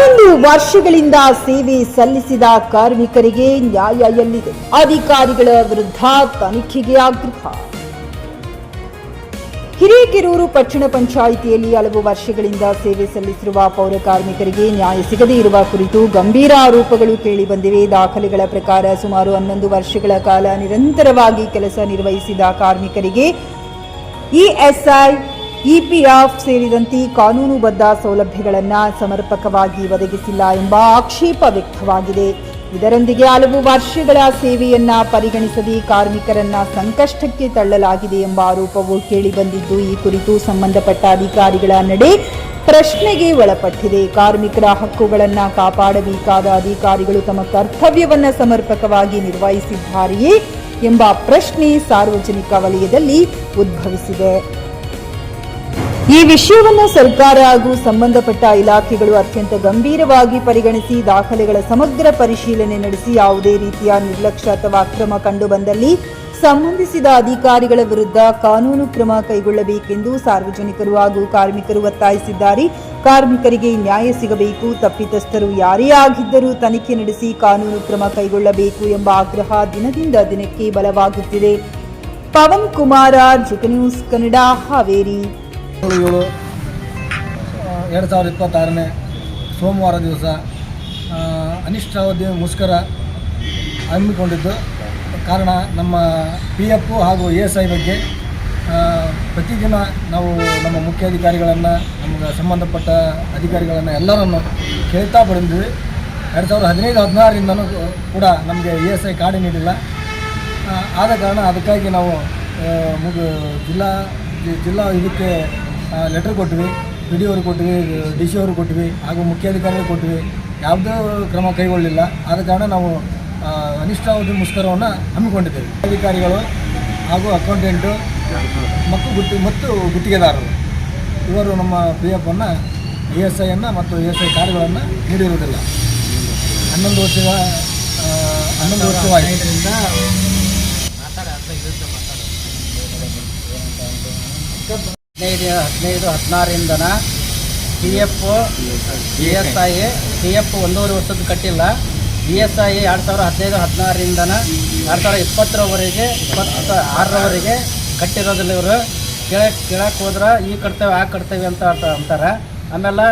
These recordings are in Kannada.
11 ವರ್ಷಗಳಿಂದ ಸೇವೆ ಸಲ್ಲಿಸಿದ ಕಾರ್ಮಿಕರಿಗೆ ನ್ಯಾಯ ಎಲ್ಲಿದೆ? ಅಧಿಕಾರಿಗಳ ವಿರುದ್ಧ ತನಿಖೆಗೆ ಆಗ್ರಹ. ಹಿರೇಕೆರೂರು ಪಟ್ಟಣ ಪಂಚಾಯಿತಿಯಲ್ಲಿ ಹಲವು ವರ್ಷಗಳಿಂದ ಸೇವೆ ಸಲ್ಲಿಸಿರುವ ಪೌರ ಕಾರ್ಮಿಕರಿಗೆ ನ್ಯಾಯ ಸಿಗದೇ ಇರುವ ಕುರಿತು ಗಂಭೀರ ಆರೋಪಗಳು ಕೇಳಿಬಂದಿವೆ. ದಾಖಲೆಗಳ ಪ್ರಕಾರ ಸುಮಾರು 11 ವರ್ಷಗಳ ಕಾಲ ನಿರಂತರವಾಗಿ ಕೆಲಸ ನಿರ್ವಹಿಸಿದ ಕಾರ್ಮಿಕರಿಗೆ ಇಎಸ್ಐ, ಇಪಿಎಫ್ ಸೇರಿದಂತೆ ಕಾನೂನುಬದ್ಧ ಸೌಲಭ್ಯಗಳನ್ನು ಸಮರ್ಪಕವಾಗಿ ಒದಗಿಸಿಲ್ಲ ಎಂಬ ಆಕ್ಷೇಪ ವ್ಯಕ್ತವಾಗಿದೆ. ಇದರೊಂದಿಗೆ ಹಲವು ವರ್ಷಗಳ ಸೇವೆಯನ್ನ ಪರಿಗಣಿಸದೆ ಕಾರ್ಮಿಕರನ್ನ ಸಂಕಷ್ಟಕ್ಕೆ ತಳ್ಳಲಾಗಿದೆ ಎಂಬ ಆರೋಪವು ಕೇಳಿಬಂದಿದ್ದು, ಈ ಕುರಿತು ಸಂಬಂಧಪಟ್ಟ ಅಧಿಕಾರಿಗಳ ನಡೆ ಪ್ರಶ್ನೆಗೆ ಒಳಪಟ್ಟಿದೆ. ಕಾರ್ಮಿಕರ ಹಕ್ಕುಗಳನ್ನು ಕಾಪಾಡಬೇಕಾದ ಅಧಿಕಾರಿಗಳು ತಮ್ಮ ಕರ್ತವ್ಯವನ್ನು ಸಮರ್ಪಕವಾಗಿ ನಿರ್ವಹಿಸಿದ್ದಾರೆಯೇ ಎಂಬ ಪ್ರಶ್ನೆ ಸಾರ್ವಜನಿಕ ವಲಯದಲ್ಲಿ ಉದ್ಭವಿಸಿದೆ. ಈ ವಿಷಯವನ್ನು ಸರ್ಕಾರ ಹಾಗೂ ಸಂಬಂಧಪಟ್ಟ ಇಲಾಖೆಗಳು ಅತ್ಯಂತ ಗಂಭೀರವಾಗಿ ಪರಿಗಣಿಸಿ ದಾಖಲೆಗಳ ಸಮಗ್ರ ಪರಿಶೀಲನೆ ನಡೆಸಿ ಯಾವುದೇ ರೀತಿಯ ನಿರ್ಲಕ್ಷ್ಯ ಅಥವಾ ಅಕ್ರಮ ಕಂಡುಬಂದಲ್ಲಿ ಸಂಬಂಧಿಸಿದ ಅಧಿಕಾರಿಗಳ ವಿರುದ್ಧ ಕಾನೂನು ಕ್ರಮ ಕೈಗೊಳ್ಳಬೇಕೆಂದು ಸಾರ್ವಜನಿಕರು ಹಾಗೂ ಕಾರ್ಮಿಕರು ಒತ್ತಾಯಿಸಿದ್ದಾರೆ. ಕಾರ್ಮಿಕರಿಗೆ ನ್ಯಾಯ ಸಿಗಬೇಕು, ತಪ್ಪಿತಸ್ಥರು ಯಾರೇ ಆಗಿದ್ದರೂ ತನಿಖೆ ನಡೆಸಿ ಕಾನೂನು ಕ್ರಮ ಕೈಗೊಳ್ಳಬೇಕು ಎಂಬ ಆಗ್ರಹ ದಿನದಿಂದ ದಿನಕ್ಕೆ ಬಲವಾಗುತ್ತಿದೆ. Pavan Kumar, JK news Kannada, Haveri. 7/2026 ಸೋಮವಾರ ದಿವಸ ಅನಿಷ್ಟಾವಧಿ ಮುಷ್ಕರ ಹಮ್ಮಿಕೊಂಡಿದ್ದು ಕಾರಣ ನಮ್ಮ PF ಹಾಗೂ ESI ಬಗ್ಗೆ ಪ್ರತಿದಿನ ನಾವು ನಮ್ಮ ಮುಖ್ಯಾಧಿಕಾರಿಗಳನ್ನು, ನಮಗೆ ಸಂಬಂಧಪಟ್ಟ ಅಧಿಕಾರಿಗಳನ್ನು ಎಲ್ಲರನ್ನು ಕೇಳ್ತಾ ಬಂದಿದ್ವಿ. 2015-16ರಿಂದನೂ ಕೂಡ ನಮಗೆ ESI ಕಾರ್ಡ್ ನೀಡಿಲ್ಲ. ಆದ ಕಾರಣ ಅದಕ್ಕಾಗಿ ನಾವು ಜಿಲ್ಲಾ ಇದಕ್ಕೆ ಲೆಟರ್ ಕೊಟ್ವಿ, PD ಅವ್ರಿಗೆ ಕೊಟ್ವಿ, DC ಅವ್ರಿಗೆ ಕೊಟ್ವಿ ಹಾಗೂ ಮುಖ್ಯಾಧಿಕಾರಿಗಳು ಕೊಟ್ವಿ. ಯಾವುದೇ ಕ್ರಮ ಕೈಗೊಳ್ಳಲಿಲ್ಲ. ಆದ ಕಾರಣ ನಾವು ಅನಿಷ್ಟಾವಧಿ ಮುಷ್ಕರವನ್ನು ಹಮ್ಮಿಕೊಂಡಿದ್ದೇವೆ. ಅಧಿಕಾರಿಗಳು ಹಾಗೂ ಅಕೌಂಟೆಂಟು ಮತ್ತು ಗುತ್ತಿಗೆದಾರರು ಇವರು ನಮ್ಮ PFನ್ನು, ESIಯನ್ನು ಮತ್ತು ESI ಕಾರ್ಡ್ಗಳನ್ನು ನೀಡಿರುವುದಿಲ್ಲ. 11 ವರ್ಷವಾದ್ದರಿಂದ 15-16ರಿಂದನ PF, ESI, PF 1.5 ವರ್ಷದ ಕಟ್ಟಿಲ್ಲ. ESI 2015-16ರಿಂದನ 2020ರವರೆಗೆ 26ರವರೆಗೆ ಕಟ್ಟಿರೋದಿಲ್ಲ. ಇವರು ಕೇಳಕ್ಕೆ ಹೋದ್ರೆ ಈ ಕಟ್ತೇವೆ ಆ ಕಟ್ತೇವೆ ಅಂತ ಅಂತಾರೆ. ಆಮೇಲೆ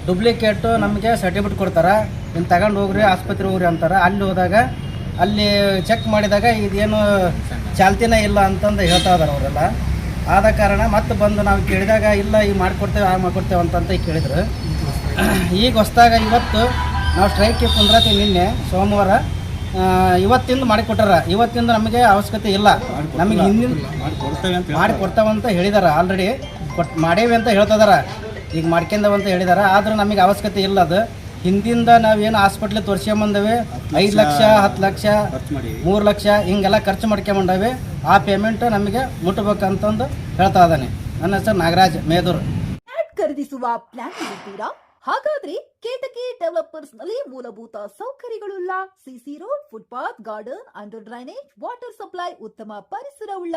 ಡುಪ್ಲಿಕೇಟು ನಮಗೆ ಸರ್ಟಿಫಿಕೇಟ್ ಕೊಡ್ತಾರೆ, ಇನ್ನು ತಗೊಂಡು ಹೋಗ್ರಿ ಆಸ್ಪತ್ರೆ ಹೋಗ್ರಿ ಅಂತಾರೆ. ಅಲ್ಲಿ ಹೋದಾಗ ಅಲ್ಲಿ ಚೆಕ್ ಮಾಡಿದಾಗ ಇದೇನು ಚಾಲ್ತಿನೇ ಇಲ್ಲ ಅಂತಂದು ಹೇಳ್ತಾ ಇದ್ದಾರೆ ಅವರೆಲ್ಲ. ಆದ ಕಾರಣ ಮತ್ತೆ ಬಂದು ನಾವು ಕೇಳಿದಾಗ ಇಲ್ಲ ಈಗ ಮಾಡಿಕೊಡ್ತೇವೆ ಆ ಮಾಡಿಕೊಡ್ತೇವೆ ಅಂತಂತ ಕೇಳಿದ್ರು. ಈಗ ಹೊಸದಾಗ ಇವತ್ತು ನಾವು ಸ್ಟ್ರೈಕ್ಗೆ ಕುಂದ್ರತೀವಿ. ನಿನ್ನೆ ಸೋಮವಾರ ಇವತ್ತಿಂದ ಮಾಡಿಕೊಟ್ಟಾರ. ಇವತ್ತಿಂದ ನಮಗೆ ಅವಶ್ಯಕತೆ ಇಲ್ಲ, ನಮಗೆ ಹಿಂದಿನ ಮಾಡಿಕೊಡ್ತೇವಂತ ಹೇಳಿದಾರೆ. ಆಲ್ರೆಡಿ ಮಾಡೇವಿ ಅಂತ ಹೇಳ್ತಿದಾರೆ, ಈಗ ಮಾಡ್ಕೊಂಡವಂತ ಹೇಳಿದಾರೆ. ಆದರೂ ನಮಗೆ ಅವಶ್ಯಕತೆ ಇಲ್ಲ. ಅದು ಹಿಂದಿಂದ ನಾವೇನು ಹಾಸ್ಪಿಟ್ಲಿಗೆ ತೋರಿಸ್ಕೊಂಬಂದೇವೆ, 5 ಲಕ್ಷ 10 ಲಕ್ಷ 3 ಲಕ್ಷ ಹಿಂಗೆಲ್ಲ ಖರ್ಚು ಮಾಡ್ಕೊಂಬಂಡೇವೆ. ಆ ಪೇಮೆಂಟ್ ನಮಗೆ ಮುಟ್ಟಬೇಕಂತಂದು ಹೇಳ್ತಾ ಇದ್ದಾನೆ. ನನ್ನ ಹೆಸರು ನಾಗರಾಜ್ ಮೇದೂರು. ಖರೀದಿಸುವ ಪ್ಲಾನ್ ಇದ್ದೀರಾ? ಹಾಗಾದ್ರೆ ಕೇತಕಿ ಡೆವಲಪರ್ಸ್ ನಲ್ಲಿ ಮೂಲಭೂತ ಸೌಕರ್ಯಗಳುಳ್ಳ CC road, footpath, garden, under drainage, water supply, ಉತ್ತಮ ಪರಿಸರವುಳ್ಳ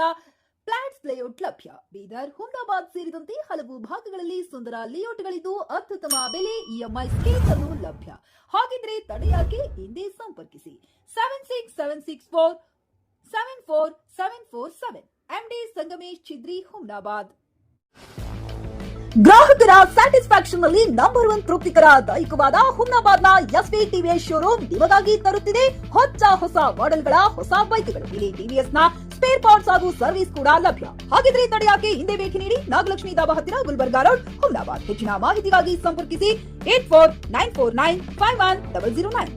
ಫ್ಲಾಟ್ಸ್ ಲೇಔಟ್ ಲಭ್ಯ. ಬೀದರ್, ಹುಮ್ನಾಬಾದ್ ಸೇರಿದಂತೆ ಹಲವು ಭಾಗಗಳಲ್ಲಿ ಸುಂದರ ಲೇಔಟ್ಗಳಿದ್ದು ಅತ್ಯುತ್ತಮ ಬೆಲೆ, EMI ಸ್ಕೀಮ್ಸ್ ಅನ್ನು ಲಭ್ಯ. ಹಾಗಿದ್ರೆ ತಡೆಯಾಕೆ? ಹಿಂದೆ ಸಂಪರ್ಕಿಸಿ 7676474747 MD ಸಂಗಮೇಶ್ ಚಿದ್ರಿ, ಹುಮ್ನಾಬಾದ್. ಗ್ರಾಹಕರ ಸ್ಯಾಟಿಸ್ಫ್ಯಾಕ್ಷನ್ ನಲ್ಲಿ ನಂಬರ್ 1 ತೃಪ್ತಿಕರ ದೈಹಿಕವಾದ ಹುಮ್ನಾಬಾದ್ನ SV TVS ಶೋರೂಮ್ ನಿಮಗಾಗಿ ತರುತ್ತಿದೆ ಹೊಸ ಮಾಡೆಲ್ಗಳ ಹೊಸ ಬೈಕ್ಗಳು. ಇಲ್ಲಿ TVS ನ ಸ್ಪೇರ್ ಪಾರ್ಟ್ಸ್ ಹಾಗೂ ಸರ್ವಿಸ್ ಕೂಡ ಲಭ್ಯ. ಹಾಗಿದ್ರೆ ತಡೆಯಾಕೆ? ಹಿಂದೆ ಭೇಟಿ ನೀಡಿ, ನಾಗಲಕ್ಷ್ಮಿ ಧಾಬಾ ಹತ್ತಿರ, ಗುಲ್ಬರ್ಗಾ ರೋಡ್, ಹುಮ್ನಾಬಾದ್. ಹೆಚ್ಚಿನ ಮಾಹಿತಿಗಾಗಿ ಸಂಪರ್ಕಿಸಿ 8494951009.